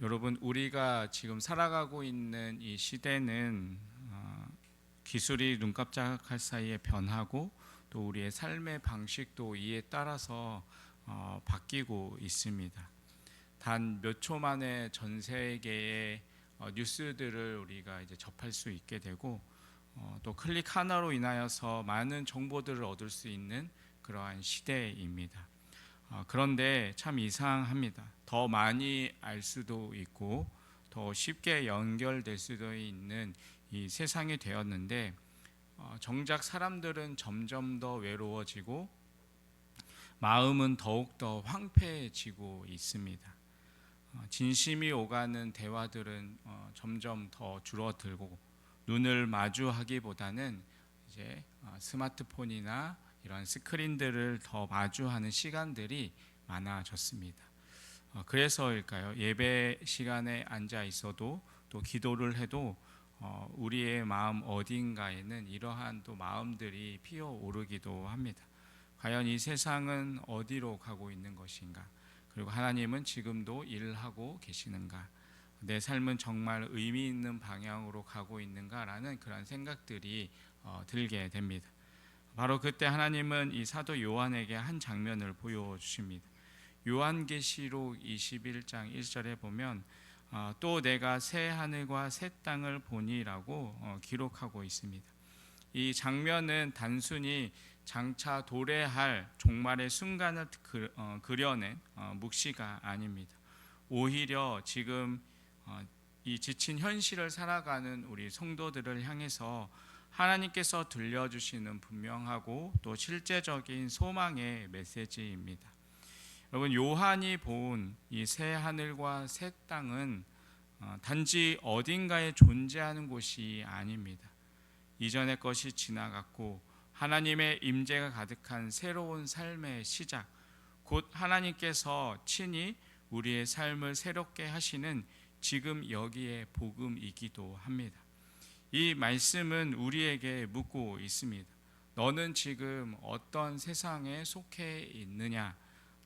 여러분, 우리가 지금 살아가고 있는 이 시대는 기술이 눈 깜짝할 사이에 변하고 또 우리의 삶의 방식도 이에 따라서 바뀌고 있습니다. 단 몇 초 만에 전 세계의 뉴스들을 우리가 이제 접할 수 있게 되고 또 클릭 하나로 인하여서 많은 정보들을 얻을 수 있는 그러한 시대입니다. 그런데 참 이상합니다. 더 많이 알 수도 있고 더 쉽게 연결될 수도 있는 이 세상이 되었는데 정작 사람들은 점점 더 외로워지고 마음은 더욱더 황폐해지고 있습니다. 진심이 오가는 대화들은 점점 더 줄어들고 눈을 마주하기보다는 이제 스마트폰이나 이런 스크린들을 더 마주하는 시간들이 많아졌습니다. 그래서일까요? 예배 시간에 앉아 있어도 또 기도를 해도 우리의 마음 어딘가에는 이러한 또 마음들이 피어오르기도 합니다. 과연 이 세상은 어디로 가고 있는 것인가? 그리고 하나님은 지금도 일하고 계시는가? 내 삶은 정말 의미 있는 방향으로 가고 있는가라는 그런 생각들이 들게 됩니다. 바로 그때 하나님은 이 사도 요한에게 한 장면을 보여주십니다. 요한계시록 21장 1절에 보면 또 내가 새 하늘과 새 땅을 보니라고 기록하고 있습니다. 이 장면은 단순히 장차 도래할 종말의 순간을 그려낸 묵시가 아닙니다. 오히려 지금 이 지친 현실을 살아가는 우리 성도들을 향해서 하나님께서 들려주시는 분명하고 또 실제적인 소망의 메시지입니다. 여러분, 요한이 본 이 새 하늘과 새 땅은 단지 어딘가에 존재하는 곳이 아닙니다. 이전의 것이 지나갔고 하나님의 임재가 가득한 새로운 삶의 시작, 곧 하나님께서 친히 우리의 삶을 새롭게 하시는 지금 여기에 복음이기도 합니다. 이 말씀은 우리에게 묻고 있습니다. 너는 지금 어떤 세상에 속해 있느냐?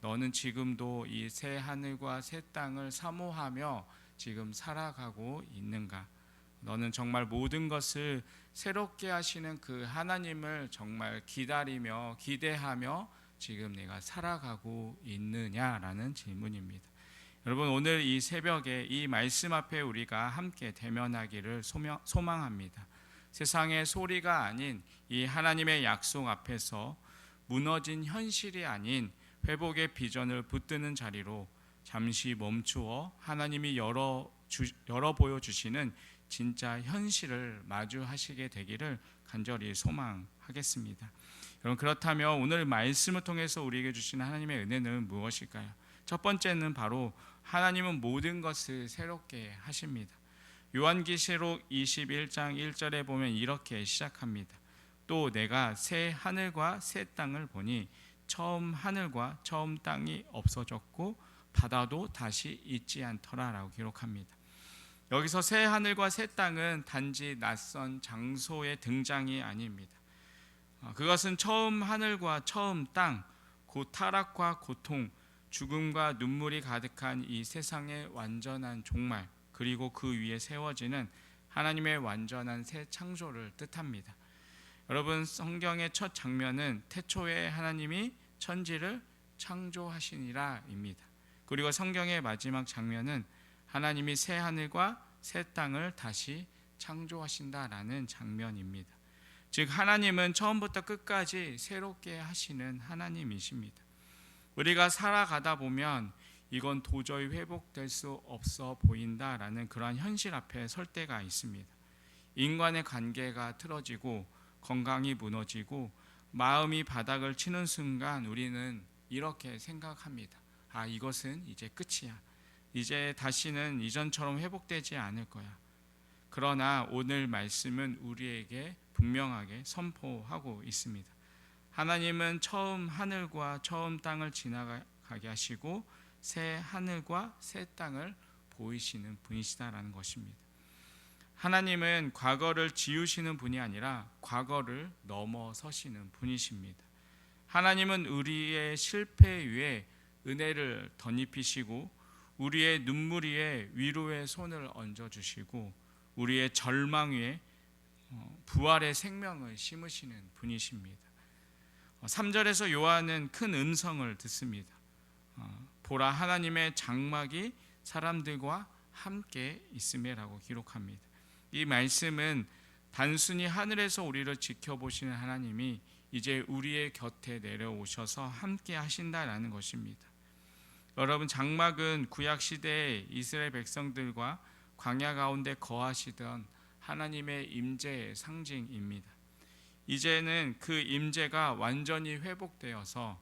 너는 지금도 이 새 하늘과 새 땅을 사모하며 지금 살아가고 있는가? 너는 정말 모든 것을 새롭게 하시는 그 하나님을 정말 기다리며 기대하며 지금 내가 살아가고 있느냐라는 질문입니다. 여러분, 오늘 이 새벽에 이 말씀 앞에 우리가 함께 대면하기를 소망합니다. 세상의 소리가 아닌 이 하나님의 약속 앞에서 무너진 현실이 아닌 회복의 비전을 붙드는 자리로 잠시 멈추어 하나님이 열어 보여주시는 진짜 현실을 마주하시게 되기를 간절히 소망하겠습니다. 여러분, 그렇다면 오늘 말씀을 통해서 우리에게 주시는 하나님의 은혜는 무엇일까요? 첫 번째는 바로 하나님은 모든 것을 새롭게 하십니다. 요한계시록 21장 1절에 보면 이렇게 시작합니다. 또 내가 새 하늘과 새 땅을 보니 처음 하늘과 처음 땅이 없어졌고 바다도 다시 있지 않더라라고 기록합니다. 여기서 새 하늘과 새 땅은 단지 낯선 장소의 등장이 아닙니다. 그것은 처음 하늘과 처음 땅, 곧 타락과 고통, 죽음과 눈물이 가득한 이 세상의 완전한 종말, 그리고 그 위에 세워지는 하나님의 완전한 새 창조를 뜻합니다. 여러분, 성경의 첫 장면은 태초에 하나님이 천지를 창조하시니라입니다. 그리고 성경의 마지막 장면은 하나님이 새 하늘과 새 땅을 다시 창조하신다라는 장면입니다. 즉, 하나님은 처음부터 끝까지 새롭게 하시는 하나님이십니다. 우리가 살아가다 보면 이건 도저히 회복될 수 없어 보인다라는 그러한 현실 앞에 설 때가 있습니다. 인간의 관계가 틀어지고 건강이 무너지고 마음이 바닥을 치는 순간 우리는 이렇게 생각합니다. 이것은 이제 끝이야. 이제 다시는 이전처럼 회복되지 않을 거야. 그러나 오늘 말씀은 우리에게 분명하게 선포하고 있습니다. 하나님은 처음 하늘과 처음 땅을 지나가게 하시고 새 하늘과 새 땅을 보이시는 분이시다라는 것입니다. 하나님은 과거를 지우시는 분이 아니라 과거를 넘어서시는 분이십니다. 하나님은 우리의 실패 위에 은혜를 덧입히시고 우리의 눈물 위에 위로의 손을 얹어주시고 우리의 절망 위에 부활의 생명을 심으시는 분이십니다. 3절에서 요한은 큰 음성을 듣습니다. 보라, 하나님의 장막이 사람들과 함께 있음에라고 기록합니다. 이 말씀은 단순히 하늘에서 우리를 지켜보시는 하나님이 이제 우리의 곁에 내려오셔서 함께 하신다라는 것입니다. 여러분, 장막은 구약 시대의 이스라엘 백성들과 광야 가운데 거하시던 하나님의 임재의 상징입니다. 이제는 그 임재가 완전히 회복되어서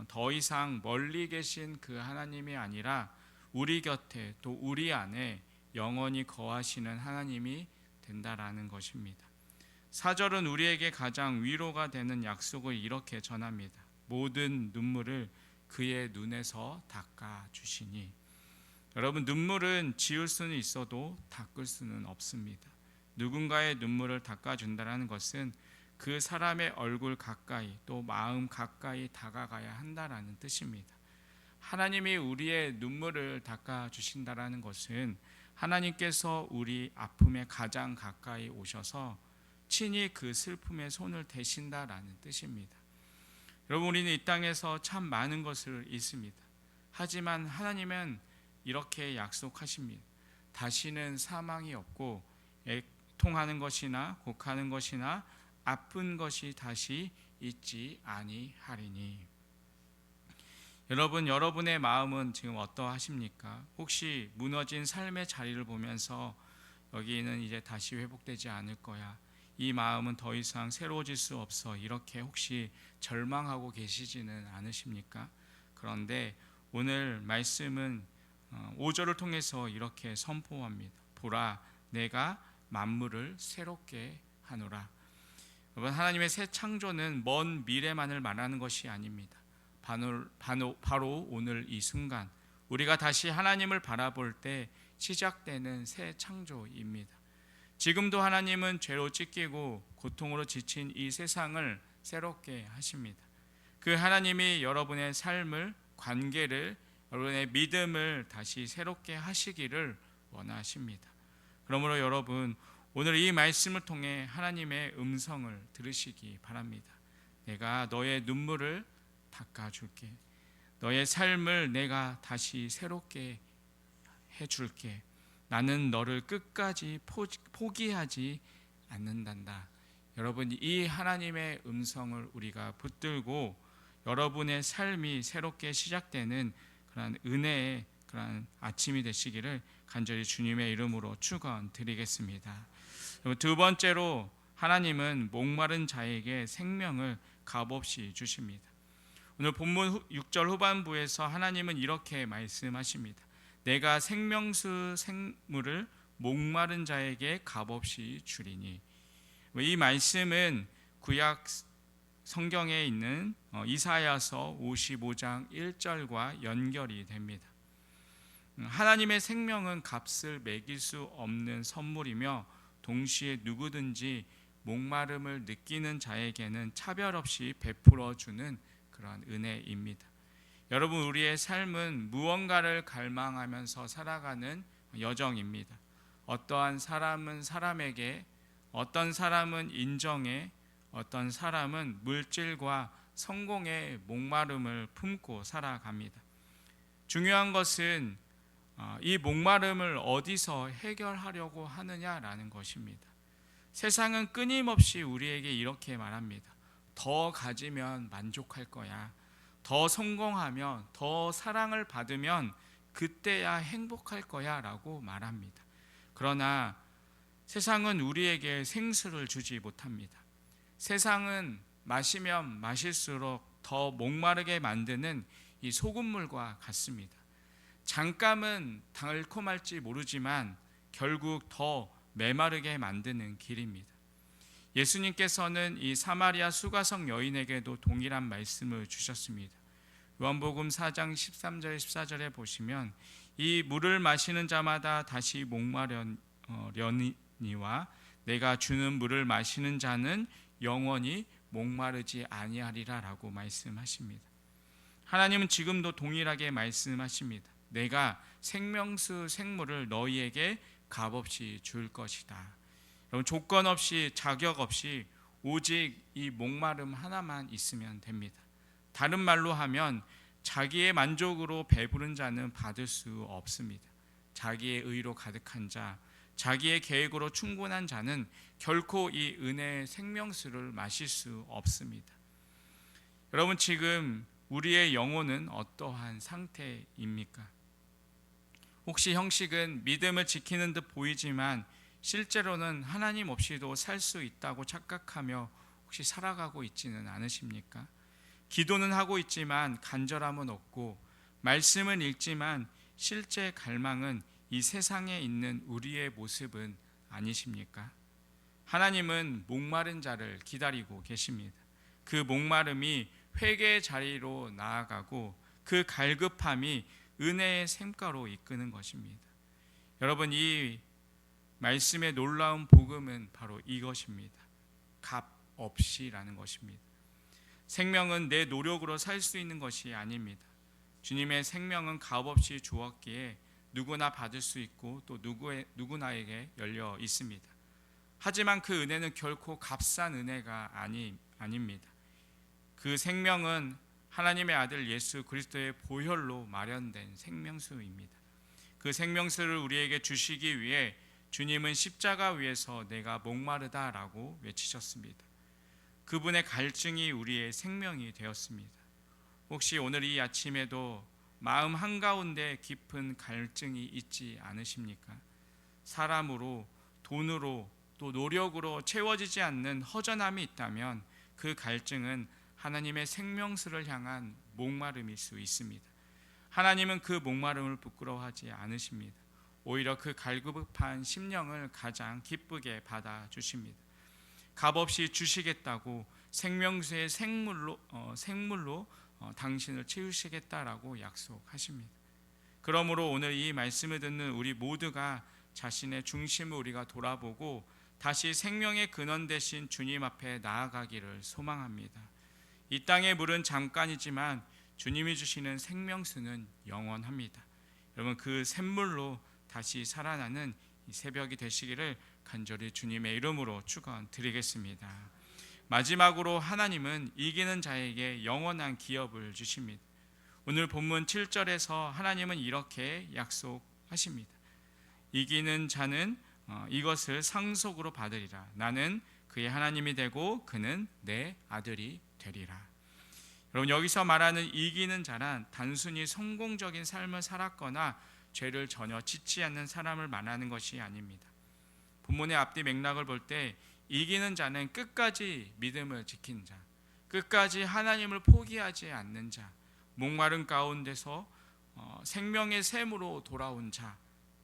더 이상 멀리 계신 그 하나님이 아니라 우리 곁에 또 우리 안에 영원히 거하시는 하나님이 된다라는 것입니다. 4절은 우리에게 가장 위로가 되는 약속을 이렇게 전합니다. 모든 눈물을 그의 눈에서 닦아 주시니. 여러분, 눈물은 지울 수는 있어도 닦을 수는 없습니다. 누군가의 눈물을 닦아준다는 것은 그 사람의 얼굴 가까이 또 마음 가까이 다가가야 한다라는 뜻입니다. 하나님이 우리의 눈물을 닦아주신다는 것은 하나님께서 우리 아픔에 가장 가까이 오셔서 친히 그 슬픔의 손을 대신다라는 뜻입니다. 여러분, 우리는 이 땅에서 참 많은 것을 잊습니다. 하지만 하나님은 이렇게 약속하십니다. 다시는 사망이 없고 애통하는 것이나 곡하는 것이나 아픈 것이 다시 있지 아니하리니. 여러분, 여러분의 마음은 지금 어떠하십니까? 혹시 무너진 삶의 자리를 보면서 여기는 이제 다시 회복되지 않을 거야, 이 마음은 더 이상 새로워질 수 없어, 이렇게 혹시 절망하고 계시지는 않으십니까? 그런데 오늘 말씀은 5절을 통해서 이렇게 선포합니다. 보라, 내가 만물을 새롭게 하노라. 여러분, 하나님의 새 창조는 먼 미래만을 말하는 것이 아닙니다. 바로 오늘 이 순간 우리가 다시 하나님을 바라볼 때 시작되는 새 창조입니다. 지금도 하나님은 죄로 찢기고 고통으로 지친 이 세상을 새롭게 하십니다. 그 하나님이 여러분의 삶을, 관계를, 여러분의 믿음을 다시 새롭게 하시기를 원하십니다. 그러므로 여러분, 오늘 이 말씀을 통해 하나님의 음성을 들으시기 바랍니다. 내가 너의 눈물을 닦아줄게. 너의 삶을 내가 다시 새롭게 해줄게. 나는 너를 끝까지 포기하지 않는단다. 여러분, 이 하나님의 음성을 우리가 붙들고 여러분의 삶이 새롭게 시작되는 그런 은혜의 그런 아침이 되시기를 간절히 주님의 이름으로 축원드리겠습니다. 두 번째로, 하나님은 목마른 자에게 생명을 값없이 주십니다. 오늘 본문 6절 후반부에서 하나님은 이렇게 말씀하십니다. 내가 생명수 생물을 목마른 자에게 값없이 주리니. 이 말씀은 구약 성경에 있는 이사야서 55장 1절과 연결이 됩니다. 하나님의 생명은 값을 매길 수 없는 선물이며 동시에 누구든지 목마름을 느끼는 자에게는 차별 없이 베풀어 주는 그런 은혜입니다. 여러분, 우리의 삶은 무언가를 갈망하면서 살아가는 여정입니다. 어떠한 사람은 사람에게, 어떤 사람은 인정에, 어떤 사람은 물질과 성공의 목마름을 품고 살아갑니다. 중요한 것은 이 목마름을 어디서 해결하려고 하느냐라는 것입니다. 세상은 끊임없이 우리에게 이렇게 말합니다. 더 가지면 만족할 거야. 더 성공하면, 더 사랑을 받으면 그때야 행복할 거야 라고 말합니다. 그러나 세상은 우리에게 생수를 주지 못합니다. 세상은 마시면 마실수록 더 목마르게 만드는 이 소금물과 같습니다. 잠깐은 달콤할지 모르지만 결국 더 메마르게 만드는 길입니다. 예수님께서는 이 사마리아 수가성 여인에게도 동일한 말씀을 주셨습니다. 요한복음 4장 13절 14절에 보시면 이 물을 마시는 자마다 다시 목마르려니와 내가 주는 물을 마시는 자는 영원히 목마르지 아니하리라 라고 말씀하십니다. 하나님은 지금도 동일하게 말씀하십니다. 내가 생명수 생물을 너희에게 값없이 줄 것이다. 여러분, 조건 없이 자격 없이 오직 이 목마름 하나만 있으면 됩니다. 다른 말로 하면 자기의 만족으로 배부른 자는 받을 수 없습니다. 자기의 의로 가득한 자, 자기의 계획으로 충분한 자는 결코 이 은혜의 생명수를 마실 수 없습니다. 여러분, 지금 우리의 영혼은 어떠한 상태입니까? 혹시 형식은 믿음을 지키는 듯 보이지만 실제로는 하나님 없이도 살 수 있다고 착각하며 혹시 살아가고 있지는 않으십니까? 기도는 하고 있지만 간절함은 없고, 말씀은 읽지만 실제 갈망은 이 세상에 있는 우리의 모습은 아니십니까? 하나님은 목마른 자를 기다리고 계십니다. 그 목마름이 회개의 자리로 나아가고 그 갈급함이 은혜의 샘가로 이끄는 것입니다. 여러분, 이 말씀의 놀라운 복음은 바로 이것입니다. 값 없이라는 것입니다. 생명은 내 노력으로 살 수 있는 것이 아닙니다. 주님의 생명은 값 없이 주었기에 누구나 받을 수 있고 또 누구나에게 열려 있습니다. 하지만 그 은혜는 결코 값싼 은혜가 아닙니다. 그 생명은 하나님의 아들 예수 그리스도의 보혈로 마련된 생명수입니다. 그 생명수를 우리에게 주시기 위해 주님은 십자가 위에서 내가 목마르다라고 외치셨습니다. 그분의 갈증이 우리의 생명이 되었습니다. 혹시 오늘 이 아침에도 마음 한가운데 깊은 갈증이 있지 않으십니까? 사람으로, 돈으로, 또 노력으로 채워지지 않는 허전함이 있다면 그 갈증은 하나님의 생명수를 향한 목마름일 수 있습니다. 하나님은 그 목마름을 부끄러워하지 않으십니다. 오히려 그 갈급한 심령을 가장 기쁘게 받아주십니다. 값없이 주시겠다고 생명수의 생물로 당신을 채우시겠다라고 약속하십니다. 그러므로 오늘 이 말씀을 듣는 우리 모두가 자신의 중심을 우리가 돌아보고 다시 생명의 근원 되신 주님 앞에 나아가기를 소망합니다. 이 땅의 물은 잠깐이지만 주님이 주시는 생명수는 영원합니다. 여러분, 그 샘물로 다시 살아나는 이 새벽이 되시기를 간절히 주님의 이름으로 축원드리겠습니다. 마지막으로 하나님은 이기는 자에게 영원한 기업을 주십니다. 오늘 본문 7절에서 하나님은 이렇게 약속하십니다. 이기는 자는 이것을 상속으로 받으리라. 나는 그의 하나님이 되고 그는 내 아들이 되리라. 여러분, 여기서 말하는 이기는 자란 단순히 성공적인 삶을 살았거나 죄를 전혀 짓지 않는 사람을 말하는 것이 아닙니다. 본문의 앞뒤 맥락을 볼 때 이기는 자는 끝까지 믿음을 지킨 자, 끝까지 하나님을 포기하지 않는 자, 목마른 가운데서 생명의 샘으로 돌아온 자,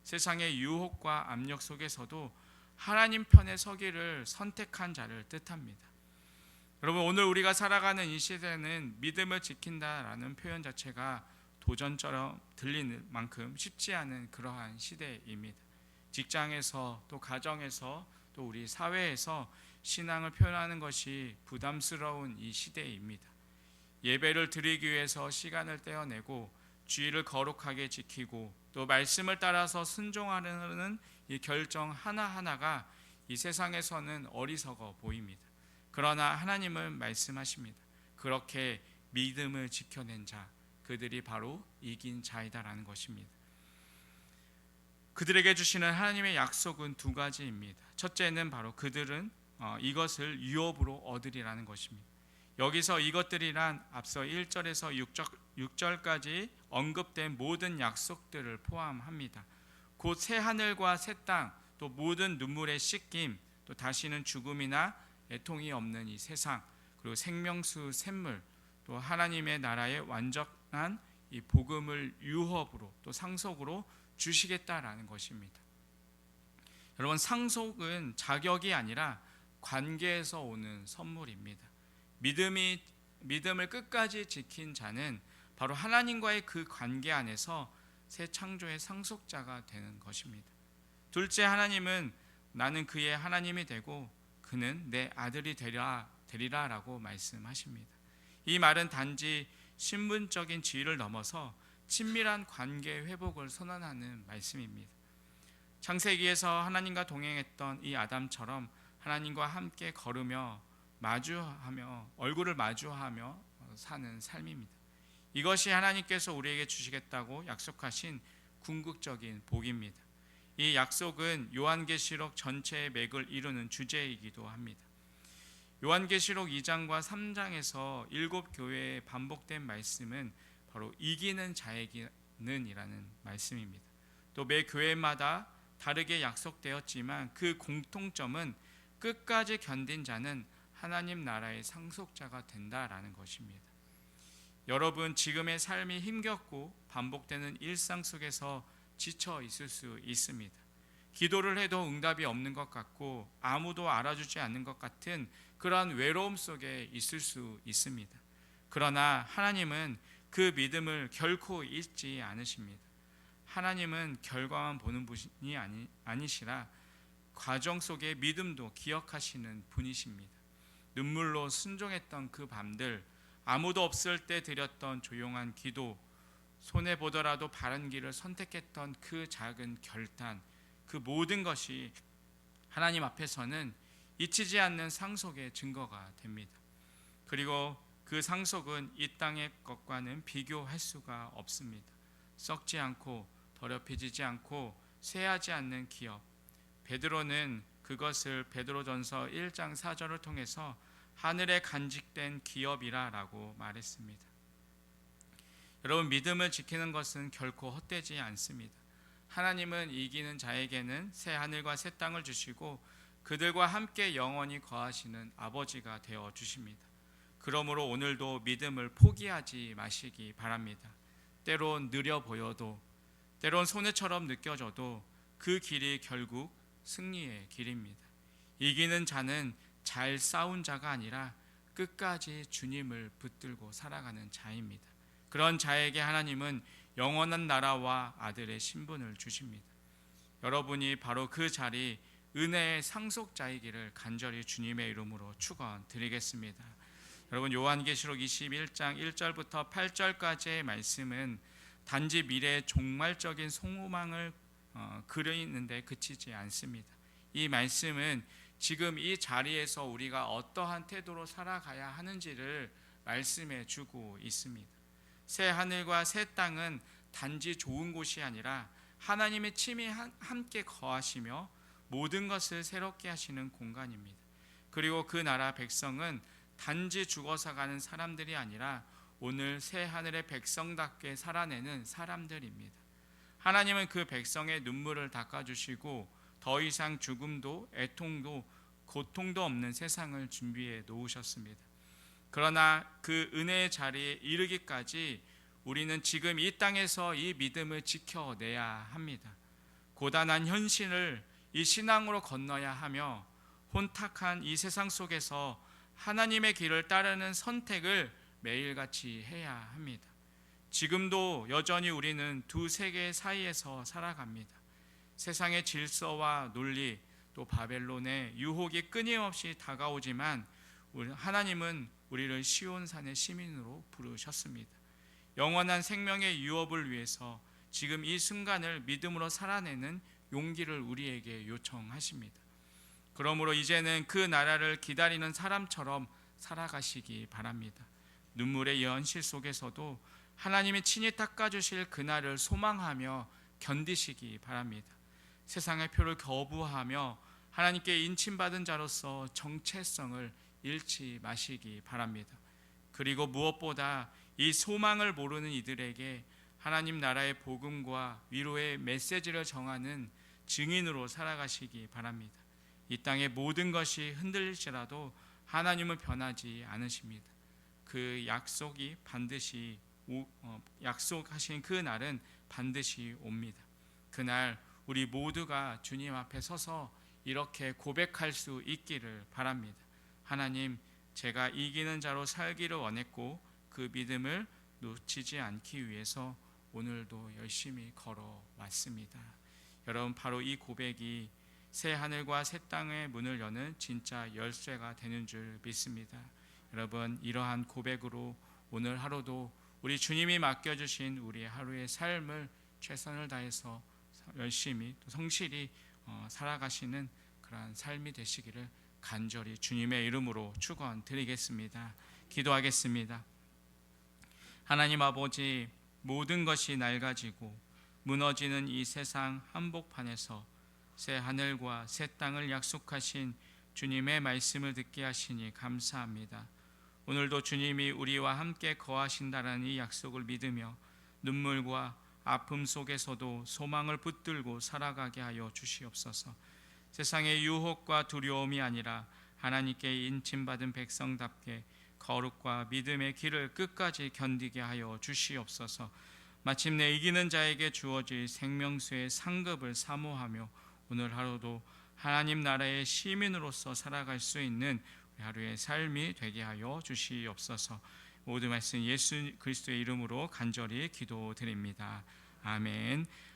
세상의 유혹과 압력 속에서도 하나님 편에 서기를 선택한 자를 뜻합니다. 여러분, 오늘 우리가 살아가는 이 시대는 믿음을 지킨다라는 표현 자체가 도전처럼 들리는 만큼 쉽지 않은 그러한 시대입니다. 직장에서 또 가정에서 또 우리 사회에서 신앙을 표현하는 것이 부담스러운 이 시대입니다. 예배를 드리기 위해서 시간을 떼어내고 주의를 거룩하게 지키고 또 말씀을 따라서 순종하는 이 결정 하나하나가 이 세상에서는 어리석어 보입니다. 그러나 하나님은 말씀하십니다. 그렇게 믿음을 지켜낸 자, 그들이 바로 이긴 자이다라는 것입니다. 그들에게 주시는 하나님의 약속은 두 가지입니다. 첫째는 바로 그들은 이것을 유업으로 얻으리라는 것입니다. 여기서 이것들이란 앞서 1절에서 6절까지 언급된 모든 약속들을 포함합니다. 곧 새 하늘과 새 땅, 또 모든 눈물의 씻김, 또 다시는 죽음이나 애통이 없는 이 세상, 그리고 생명수 샘물, 또 하나님의 나라의 완전한 이 복음을 유업으로 또 상속으로 주시겠다라는 것입니다. 여러분, 상속은 자격이 아니라 관계에서 오는 선물입니다. 믿음을 끝까지 지킨 자는 바로 하나님과의 그 관계 안에서 새 창조의 상속자가 되는 것입니다. 둘째, 하나님은 나는 그의 하나님이 되고 그는 내 아들이 되리라라고 말씀하십니다. 이 말은 단지 신분적인 지위를 넘어서 친밀한 관계 회복을 선언하는 말씀입니다. 창세기에서 하나님과 동행했던 이 아담처럼 하나님과 함께 걸으며 마주하며 얼굴을 마주하며 사는 삶입니다. 이것이 하나님께서 우리에게 주시겠다고 약속하신 궁극적인 복입니다. 이 약속은 요한계시록 전체의 맥을 이루는 주제이기도 합니다. 요한계시록 2장과 3장에서 7교회에 반복된 말씀은 바로 이기는 자에게는 이라는 말씀입니다. 또 매 교회마다 다르게 약속되었지만 그 공통점은 끝까지 견딘 자는 하나님 나라의 상속자가 된다라는 것입니다. 여러분, 지금의 삶이 힘겹고 반복되는 일상 속에서 지쳐 있을 수 있습니다. 기도를 해도 응답이 없는 것 같고 아무도 알아주지 않는 것 같은 그러한 외로움 속에 있을 수 있습니다. 그러나 하나님은 그 믿음을 결코 잃지 않으십니다. 하나님은 결과만 보는 분이 아니시라 과정 속의 믿음도 기억하시는 분이십니다. 눈물로 순종했던 그 밤들, 아무도 없을 때 드렸던 조용한 기도, 손해보더라도 바른 길을 선택했던 그 작은 결단, 그 모든 것이 하나님 앞에서는 잊히지 않는 상속의 증거가 됩니다. 그리고 그 상속은 이 땅의 것과는 비교할 수가 없습니다. 썩지 않고 더럽혀지지 않고 쇠하지 않는 기업. 베드로는 그것을 베드로전서 1장 4절을 통해서 하늘에 간직된 기업이라고 말했습니다. 여러분, 믿음을 지키는 것은 결코 헛되지 않습니다. 하나님은 이기는 자에게는 새 하늘과 새 땅을 주시고 그들과 함께 영원히 거하시는 아버지가 되어 주십니다. 그러므로 오늘도 믿음을 포기하지 마시기 바랍니다. 때론 느려 보여도, 때론 손해처럼 느껴져도 그 길이 결국 승리의 길입니다. 이기는 자는 잘 싸운 자가 아니라 끝까지 주님을 붙들고 살아가는 자입니다. 그런 자에게 하나님은 영원한 나라와 아들의 신분을 주십니다. 여러분이 바로 그 자리, 은혜의 상속자이기를 간절히 주님의 이름으로 축원드리겠습니다. 여러분, 요한계시록 21장 1절부터 8절까지의 말씀은 단지 미래의 종말적인 소망을 그리는데 그치지 않습니다. 이 말씀은 지금 이 자리에서 우리가 어떠한 태도로 살아가야 하는지를 말씀해 주고 있습니다. 새 하늘과 새 땅은 단지 좋은 곳이 아니라 하나님의 친히 함께 거하시며 모든 것을 새롭게 하시는 공간입니다. 그리고 그 나라 백성은 단지 죽어서 가는 사람들이 아니라 오늘 새 하늘의 백성답게 살아내는 사람들입니다. 하나님은 그 백성의 눈물을 닦아주시고 더 이상 죽음도 애통도 고통도 없는 세상을 준비해 놓으셨습니다. 그러나 그 은혜의 자리에 이르기까지 우리는 지금 이 땅에서 이 믿음을 지켜내야 합니다. 고단한 현실을 이 신앙으로 건너야 하며 혼탁한 이 세상 속에서 하나님의 길을 따르는 선택을 매일같이 해야 합니다. 지금도 여전히 우리는 두 세계 사이에서 살아갑니다. 세상의 질서와 논리, 또 바벨론의 유혹이 끊임없이 다가오지만 하나님은 우리를 시온산의 시민으로 부르셨습니다. 영원한 생명의 유업을 위해서 지금 이 순간을 믿음으로 살아내는 용기를 우리에게 요청하십니다. 그러므로 이제는 그 나라를 기다리는 사람처럼 살아가시기 바랍니다. 눈물의 현실 속에서도 하나님이 친히 닦아주실 그날을 소망하며 견디시기 바랍니다. 세상의 표를 거부하며 하나님께 인침받은 자로서 정체성을 잃지 마시기 바랍니다. 그리고 무엇보다 이 소망을 모르는 이들에게 하나님 나라의 복음과 위로의 메시지를 전하는 증인으로 살아가시기 바랍니다. 이 땅의 모든 것이 흔들릴지라도 하나님은 변하지 않으십니다. 그 약속이 반드시 약속하신 그 날은 반드시 옵니다. 그날 우리 모두가 주님 앞에 서서 이렇게 고백할 수 있기를 바랍니다. 하나님, 제가 이기는 자로 살기를 원했고 그 믿음을 놓치지 않기 위해서 오늘도 열심히 걸어왔습니다. 여러분, 바로 이 고백이 새 하늘과 새 땅의 문을 여는 진짜 열쇠가 되는 줄 믿습니다. 여러분, 이러한 고백으로 오늘 하루도 우리 주님이 맡겨주신 우리 하루의 삶을 최선을 다해서 열심히 또 성실히 살아가시는 그러한 삶이 되시기를 간절히 주님의 이름으로 축원드리겠습니다. 기도하겠습니다. 하나님 아버지, 모든 것이 낡아지고 무너지는 이 세상 한복판에서 새 하늘과 새 땅을 약속하신 주님의 말씀을 듣게 하시니 감사합니다. 오늘도 주님이 우리와 함께 거하신다라는 이 약속을 믿으며 눈물과 아픔 속에서도 소망을 붙들고 살아가게 하여 주시옵소서. 세상의 유혹과 두려움이 아니라 하나님께 인침받은 백성답게 거룩과 믿음의 길을 끝까지 견디게 하여 주시옵소서. 마침내 이기는 자에게 주어질 생명수의 상급을 사모하며 오늘 하루도 하나님 나라의 시민으로서 살아갈 수 있는 하루의 삶이 되게 하여 주시옵소서. 모든 말씀 예수 그리스도의 이름으로 간절히 기도드립니다. 아멘.